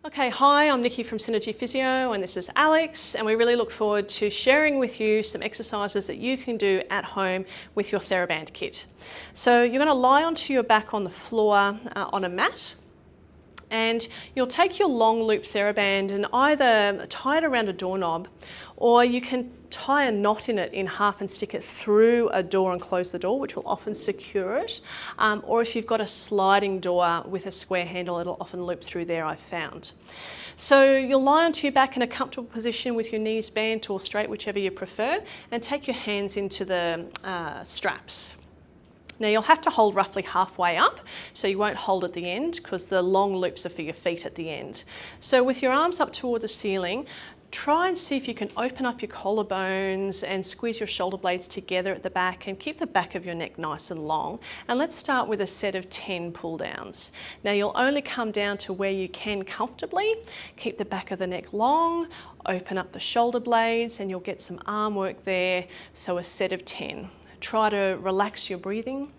Okay, hi, I'm Niky from Synergy Physio and this is Alex, and we really look forward to sharing with you some exercises that you can do at home with your Theraband kit. So you're going to lie onto your back on the floor on a mat, and you'll take your long loop Theraband and either tie it around a doorknob, or you can tie a knot in it in half and stick it through a door and close the door, which will often secure it. Or if you've got a sliding door with a square handle, it'll often loop through there, I've found. So you'll lie onto your back in a comfortable position with your knees bent or straight, whichever you prefer, and take your hands into the straps. Now you'll have to hold roughly halfway up, so you won't hold at the end because the long loops are for your feet at the end. So with your arms up toward the ceiling, try and see if you can open up your collarbones and squeeze your shoulder blades together at the back and keep the back of your neck nice and long. And let's start with a set of 10 pull downs. Now you'll only come down to where you can comfortably. Keep the back of the neck long, open up the shoulder blades, and you'll get some arm work there. So a set of 10. Try to relax your breathing.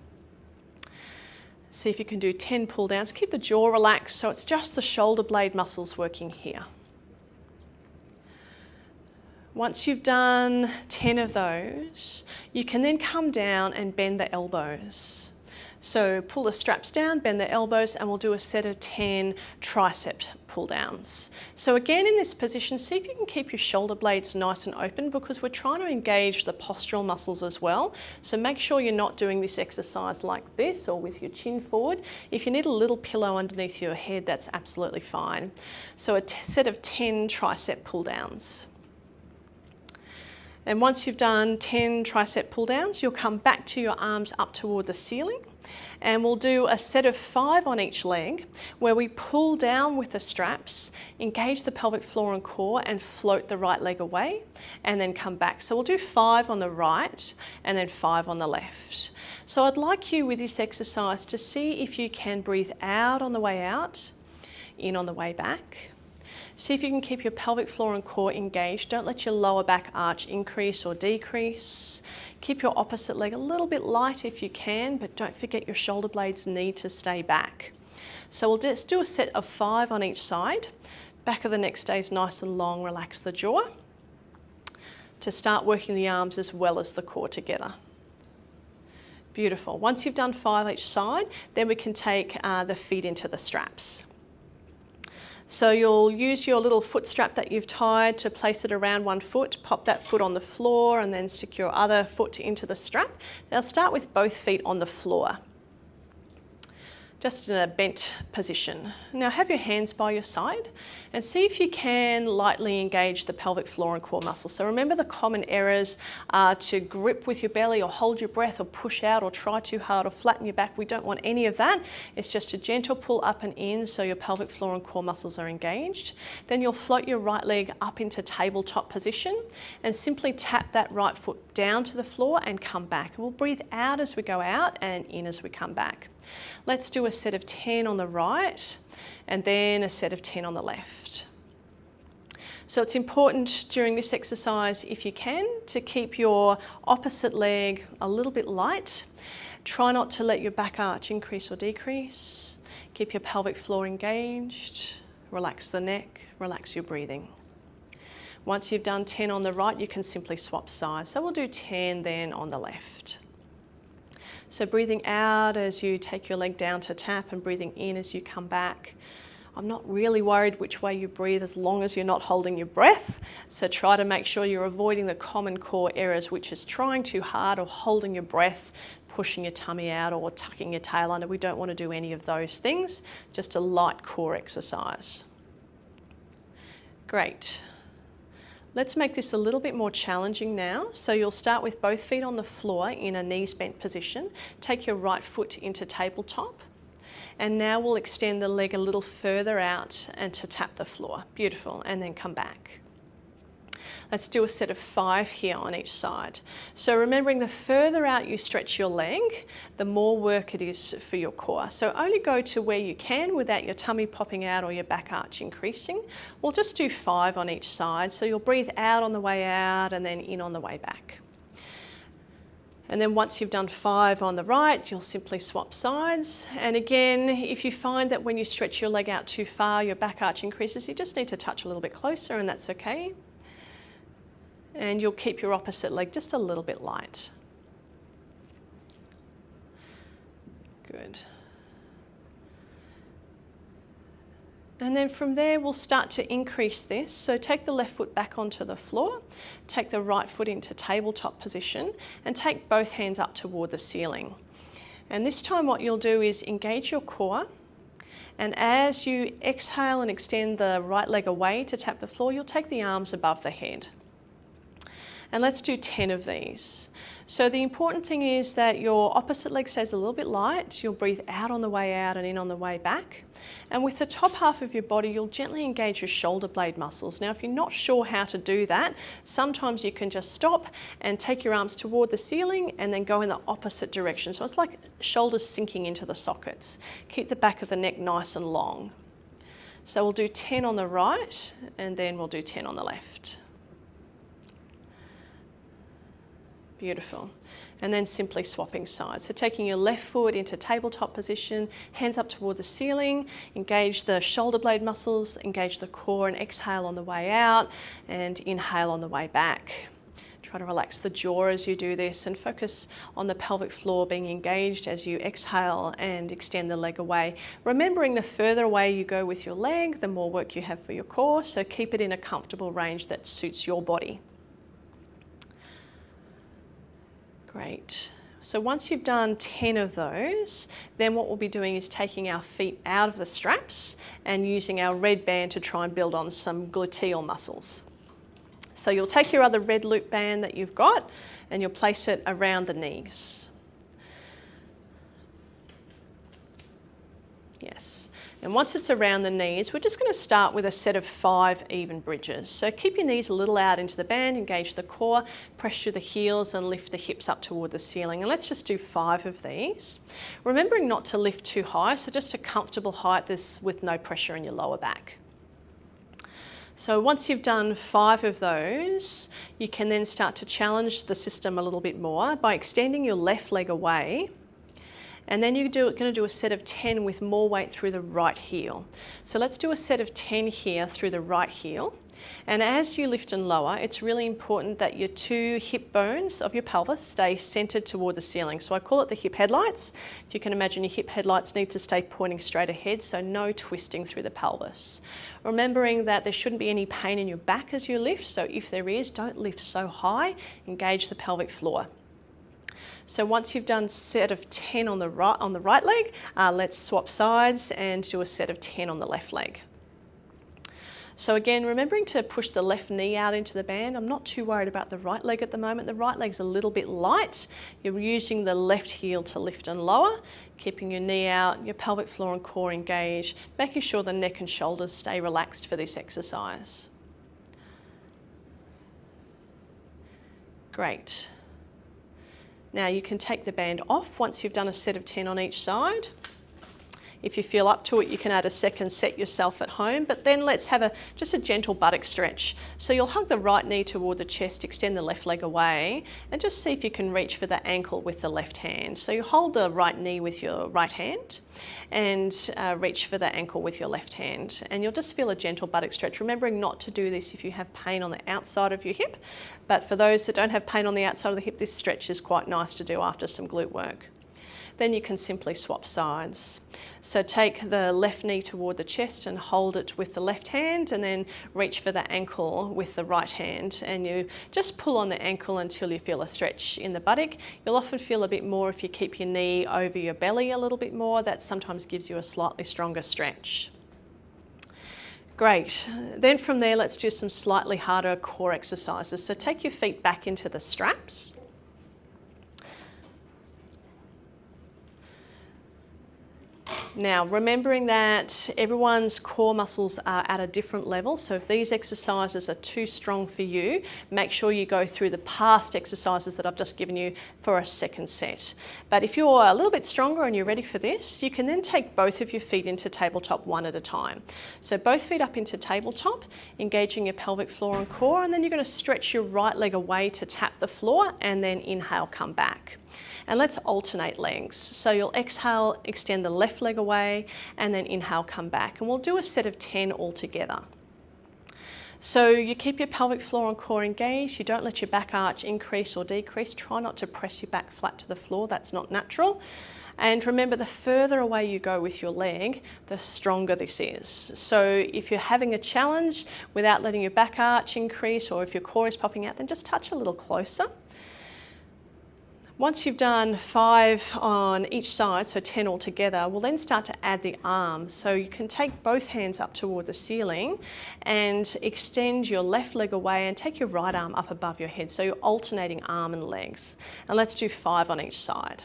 See if you can do 10 pull downs. Keep the jaw relaxed so it's just the shoulder blade muscles working here. Once you've done 10 of those, you can then come down and bend the elbows. So pull the straps down, bend the elbows, and we'll do a set of 10 tricep pull downs. So again, in this position, see if you can keep your shoulder blades nice and open because we're trying to engage the postural muscles as well. So make sure you're not doing this exercise like this or with your chin forward. If you need a little pillow underneath your head, that's absolutely fine. So a set of 10 tricep pull downs. And once you've done 10 tricep pull downs, you'll come back to your arms up toward the ceiling, and we'll do a set of 5 on each leg where we pull down with the straps, engage the pelvic floor and core, and float the right leg away and then come back. So we'll do 5 on the right and then 5 on the left. So I'd like you with this exercise to see if you can breathe out on the way out, in on the way back. See if you can keep your pelvic floor and core engaged. Don't let your lower back arch increase or decrease. Keep your opposite leg a little bit light if you can, but don't forget your shoulder blades need to stay back. So we'll just do a set of 5 on each side. Back of the neck stays nice and long, relax the jaw to start working the arms as well as the core together. Beautiful. Once you've done 5 each side, then we can take the feet into the straps. So you'll use your little foot strap that you've tied to place it around one foot, pop that foot on the floor and then stick your other foot into the strap. Now start with both feet on the floor, just in a bent position. Now have your hands by your side and see if you can lightly engage the pelvic floor and core muscles. So remember the common errors are to grip with your belly or hold your breath or push out or try too hard or flatten your back. We don't want any of that. It's just a gentle pull up and in so your pelvic floor and core muscles are engaged. Then you'll float your right leg up into tabletop position and simply tap that right foot down to the floor and come back. We'll breathe out as we go out and in as we come back. Let's do a set of 10 on the right and then a set of 10 on the left. So it's important during this exercise, if you can, to keep your opposite leg a little bit light. Try not to let your back arch increase or decrease. Keep your pelvic floor engaged. Relax the neck, relax your breathing. Once you've done 10 on the right, you can simply swap sides. So we'll do 10 then on the left. So breathing out as you take your leg down to tap and breathing in as you come back. I'm not really worried which way you breathe as long as you're not holding your breath. So try to make sure you're avoiding the common core errors, which is trying too hard or holding your breath, pushing your tummy out or tucking your tail under. We don't want to do any of those things, just a light core exercise. Great. Let's make this a little bit more challenging now. So you'll start with both feet on the floor in a knees bent position. Take your right foot into tabletop. And now we'll extend the leg a little further out and to tap the floor. Beautiful. And then come back. Let's do a set of 5 here on each side. So remembering the further out you stretch your leg, the more work it is for your core. So only go to where you can without your tummy popping out or your back arch increasing. We'll just do 5 on each side. So you'll breathe out on the way out and then in on the way back. And then once you've done 5 on the right, you'll simply swap sides. And again, if you find that when you stretch your leg out too far, your back arch increases, you just need to touch a little bit closer, and that's okay. And you'll keep your opposite leg just a little bit light. Good. And then from there, we'll start to increase this. So take the left foot back onto the floor, take the right foot into tabletop position, and take both hands up toward the ceiling. And this time what you'll do is engage your core, and as you exhale and extend the right leg away to tap the floor, you'll take the arms above the head. And let's do 10 of these. So the important thing is that your opposite leg stays a little bit light. You'll breathe out on the way out and in on the way back. And with the top half of your body, you'll gently engage your shoulder blade muscles. Now, if you're not sure how to do that, sometimes you can just stop and take your arms toward the ceiling and then go in the opposite direction. So it's like shoulders sinking into the sockets. Keep the back of the neck nice and long. So we'll do 10 on the right, and then we'll do 10 on the left. Beautiful. And then simply swapping sides. So taking your left foot into tabletop position, hands up toward the ceiling, engage the shoulder blade muscles, engage the core, and exhale on the way out and inhale on the way back. Try to relax the jaw as you do this and focus on the pelvic floor being engaged as you exhale and extend the leg away. Remembering the further away you go with your leg, the more work you have for your core, so keep it in a comfortable range that suits your body. Great. So once you've done 10 of those, then what we'll be doing is taking our feet out of the straps and using our red band to try and build on some gluteal muscles. So you'll take your other red loop band that you've got and you'll place it around the knees. Yes. And once it's around the knees, we're just going to start with a set of 5 even bridges. So keep your knees a little out into the band, engage the core, press through the heels and lift the hips up toward the ceiling. And let's just do 5 of these. Remembering not to lift too high, so just a comfortable height this with no pressure in your lower back. So once you've done 5 of those, you can then start to challenge the system a little bit more by extending your left leg away. And then you're going to do a set of 10 with more weight through the right heel. So let's do a set of 10 here through the right heel. And as you lift and lower, it's really important that your 2 hip bones of your pelvis stay centered toward the ceiling. So I call it the hip headlights. If you can imagine, your hip headlights need to stay pointing straight ahead, so no twisting through the pelvis. Remembering that there shouldn't be any pain in your back as you lift, so if there is, don't lift so high, engage the pelvic floor. So once you've done a set of 10 on the right leg, let's swap sides and do a set of 10 on the left leg. So again, remembering to push the left knee out into the band. I'm not too worried about the right leg at the moment. The right leg's a little bit light. You're using the left heel to lift and lower, keeping your knee out, your pelvic floor and core engaged, making sure the neck and shoulders stay relaxed for this exercise. Great. Now you can take the band off once you've done a set of 10 on each side. If you feel up to it, you can add a second set yourself at home, but then let's have just a gentle buttock stretch. So you'll hug the right knee toward the chest, extend the left leg away, and just see if you can reach for the ankle with the left hand. So you hold the right knee with your right hand and reach for the ankle with your left hand. And you'll just feel a gentle buttock stretch, remembering not to do this if you have pain on the outside of your hip. But for those that don't have pain on the outside of the hip, this stretch is quite nice to do after some glute work. Then you can simply swap sides. So take the left knee toward the chest and hold it with the left hand, and then reach for the ankle with the right hand. And you just pull on the ankle until you feel a stretch in the buttock. You'll often feel a bit more if you keep your knee over your belly a little bit more. That sometimes gives you a slightly stronger stretch. Great. Then from there, let's do some slightly harder core exercises. So take your feet back into the straps. Now, remembering that everyone's core muscles are at a different level, so if these exercises are too strong for you, make sure you go through the past exercises that I've just given you for a second set. But if you're a little bit stronger and you're ready for this, you can then take both of your feet into tabletop one at a time. So both feet up into tabletop, engaging your pelvic floor and core, and then you're going to stretch your right leg away to tap the floor, and then inhale, come back. And let's alternate legs. So you'll exhale, extend the left leg away, and then inhale, come back. And we'll do a set of 10 altogether. So you keep your pelvic floor and core engaged. You don't let your back arch increase or decrease. Try not to press your back flat to the floor. That's not natural. And remember, the further away you go with your leg, the stronger this is. So if you're having a challenge without letting your back arch increase, or if your core is popping out, then just touch a little closer. Once you've done 5 on each side, so 10 altogether, we'll then start to add the arms. So you can take both hands up toward the ceiling and extend your left leg away and take your right arm up above your head. So you're alternating arm and legs. And let's do 5 on each side.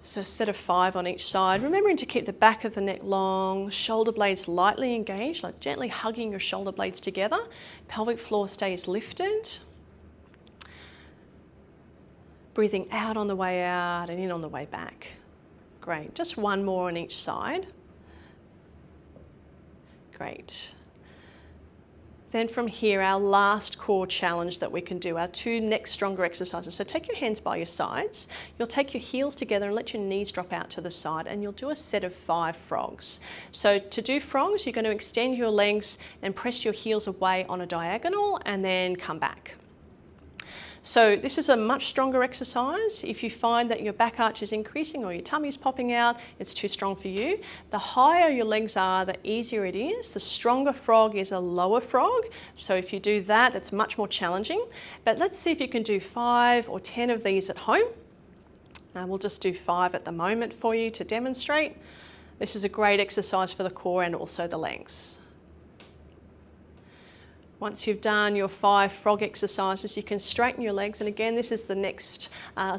So a set of 5 on each side, remembering to keep the back of the neck long, shoulder blades lightly engaged, like gently hugging your shoulder blades together. Pelvic floor stays lifted. Breathing out on the way out and in on the way back. Great, just one more on each side. Great. Then from here, our last core challenge that we can do, our 2 neck stronger exercises. So take your hands by your sides, you'll take your heels together and let your knees drop out to the side, and you'll do a set of 5 frogs. So to do frogs, you're going to extend your legs and press your heels away on a diagonal and then come back. So this is a much stronger exercise. If you find that your back arch is increasing or your tummy is popping out, it's too strong for you. The higher your legs are, the easier it is. The stronger frog is a lower frog. So if you do that, that's much more challenging. But let's see if you can do 5 or 10 of these at home. We'll just do 5 at the moment for you to demonstrate. This is a great exercise for the core and also the legs. Once you've done your 5 frog exercises, you can straighten your legs. And again, this is the next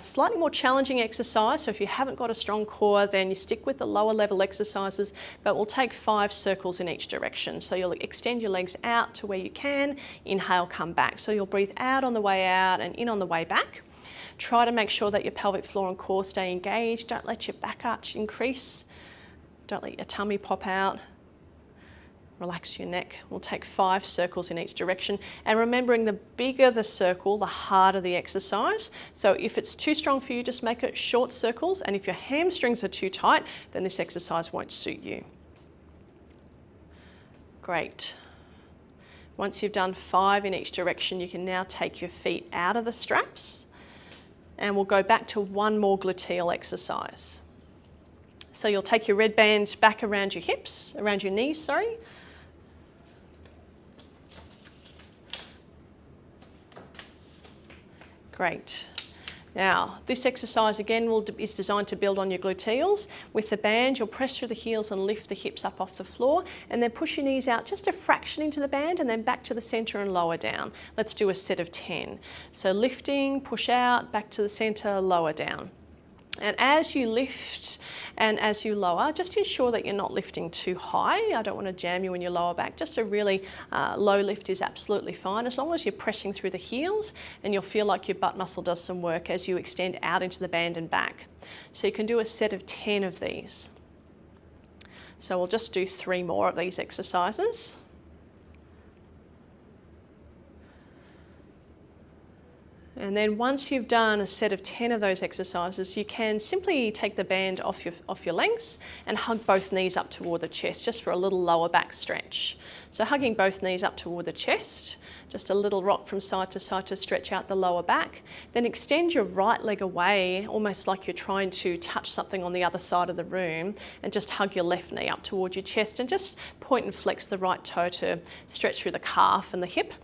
slightly more challenging exercise. So if you haven't got a strong core, then you stick with the lower level exercises, but we'll take 5 circles in each direction. So you'll extend your legs out to where you can, inhale, come back. So you'll breathe out on the way out and in on the way back. Try to make sure that your pelvic floor and core stay engaged. Don't let your back arch increase. Don't let your tummy pop out. Relax your neck. We'll take 5 circles in each direction. And remembering, the bigger the circle, the harder the exercise. So if it's too strong for you, just make it short circles. And if your hamstrings are too tight, then this exercise won't suit you. Great. Once you've done 5 in each direction, you can now take your feet out of the straps. And we'll go back to one more gluteal exercise. So you'll take your red band back around your hips, around your knees, sorry. Great. Now, this exercise again is designed to build on your gluteals. With the band, you'll press through the heels and lift the hips up off the floor, and then push your knees out just a fraction into the band and then back to the center and lower down. Let's do a set of 10. So lifting, push out, back to the center, lower down. And as you lift and as you lower, just ensure that you're not lifting too high. I don't want to jam you in your lower back. Just a really low lift is absolutely fine, as long as you're pressing through the heels, and you'll feel like your butt muscle does some work as you extend out into the band and back. So you can do a set of 10 of these. So we'll just do 3 more of these exercises. And then once you've done a set of 10 of those exercises, you can simply take the band off your legs and hug both knees up toward the chest, just for a little lower back stretch. So hugging both knees up toward the chest, just a little rock from side to stretch out the lower back. Then extend your right leg away, almost like you're trying to touch something on the other side of the room, and just hug your left knee up toward your chest, and just point and flex the right toe to stretch through the calf and the hip.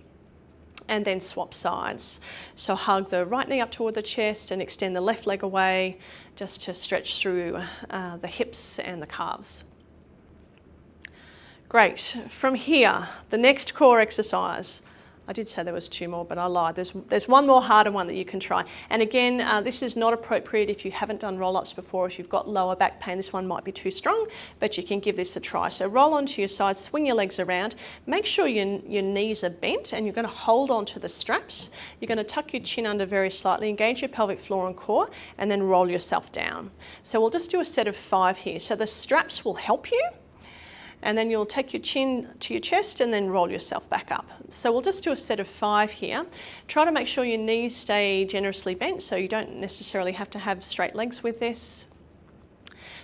And then swap sides. So hug the right knee up toward the chest and extend the left leg away, just to stretch through the hips and the calves. Great. From here, the next core exercise, I did say there was 2 more, but I lied. There's one more harder one that you can try. And again, this is not appropriate if you haven't done roll-ups before. If you've got lower back pain, this one might be too strong, but you can give this a try. So roll onto your side, swing your legs around. Make sure your knees are bent, and you're going to hold on to the straps. You're going to tuck your chin under very slightly, engage your pelvic floor and core, and then roll yourself down. So we'll just do a set of 5 here. So the straps will help you. And then you'll take your chin to your chest and then roll yourself back up. So we'll just do a set of 5 here. Try to make sure your knees stay generously bent, so you don't necessarily have to have straight legs with this.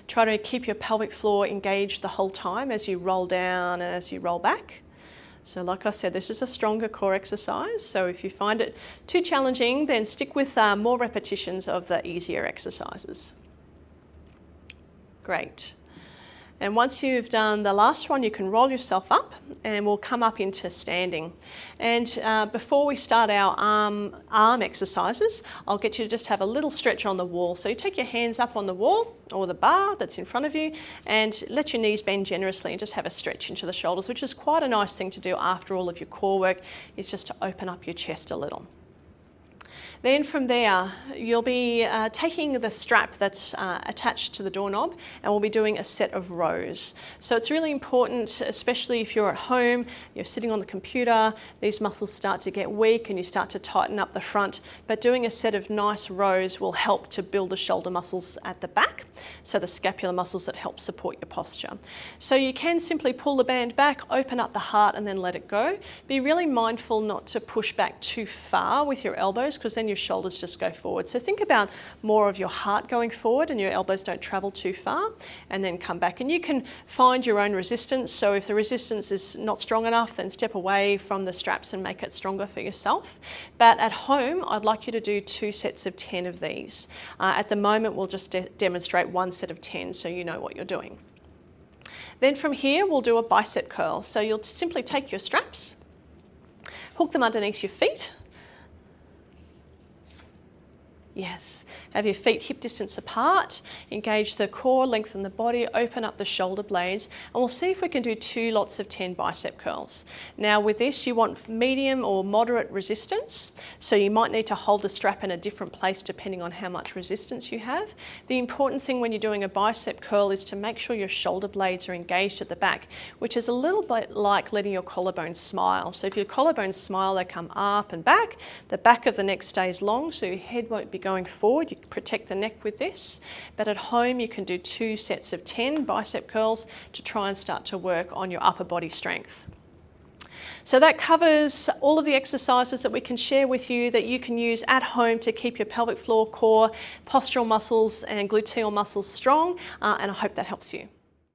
Try to keep your pelvic floor engaged the whole time as you roll down and as you roll back. So like I said, this is a stronger core exercise. So if you find it too challenging, then stick with more repetitions of the easier exercises. Great. And once you've done the last one, you can roll yourself up and we'll come up into standing. And before we start our arm exercises, I'll get you to just have a little stretch on the wall. So you take your hands up on the wall or the bar that's in front of you and let your knees bend generously and just have a stretch into the shoulders, which is quite a nice thing to do after all of your core work, is just to open up your chest a little. Then from there, you'll be taking the strap that's attached to the doorknob, and we'll be doing a set of rows. So it's really important, especially if you're at home, you're sitting on the computer, these muscles start to get weak and you start to tighten up the front, but doing a set of nice rows will help to build the shoulder muscles at the back, so the scapular muscles that help support your posture. So you can simply pull the band back, open up the heart and then let it go. Be really mindful not to push back too far with your elbows, because then your shoulders just go forward. So think about more of your heart going forward and your elbows don't travel too far, and then come back. And you can find your own resistance. So if the resistance is not strong enough, then step away from the straps and make it stronger for yourself. But at home, I'd like you to do 2 sets of 10 of these. At the moment, we'll just demonstrate 1 set of 10 so you know what you're doing. Then from here, we'll do a bicep curl. So you'll simply take your straps, hook them underneath your feet. Yes, have your feet hip distance apart, engage the core, lengthen the body, open up the shoulder blades, and we'll see if we can do 2 lots of 10 bicep curls. Now with this, you want medium or moderate resistance, so you might need to hold the strap in a different place depending on how much resistance you have. The important thing when you're doing a bicep curl is to make sure your shoulder blades are engaged at the back, which is a little bit like letting your collarbones smile. So if your collarbones smile, they come up and back, the back of the neck stays long, so your head won't be going forward. You can protect the neck with this, but at home you can do 2 sets of 10 bicep curls to try and start to work on your upper body strength. So that covers all of the exercises that we can share with you that you can use at home to keep your pelvic floor, core, postural muscles and gluteal muscles strong, and I hope that helps you.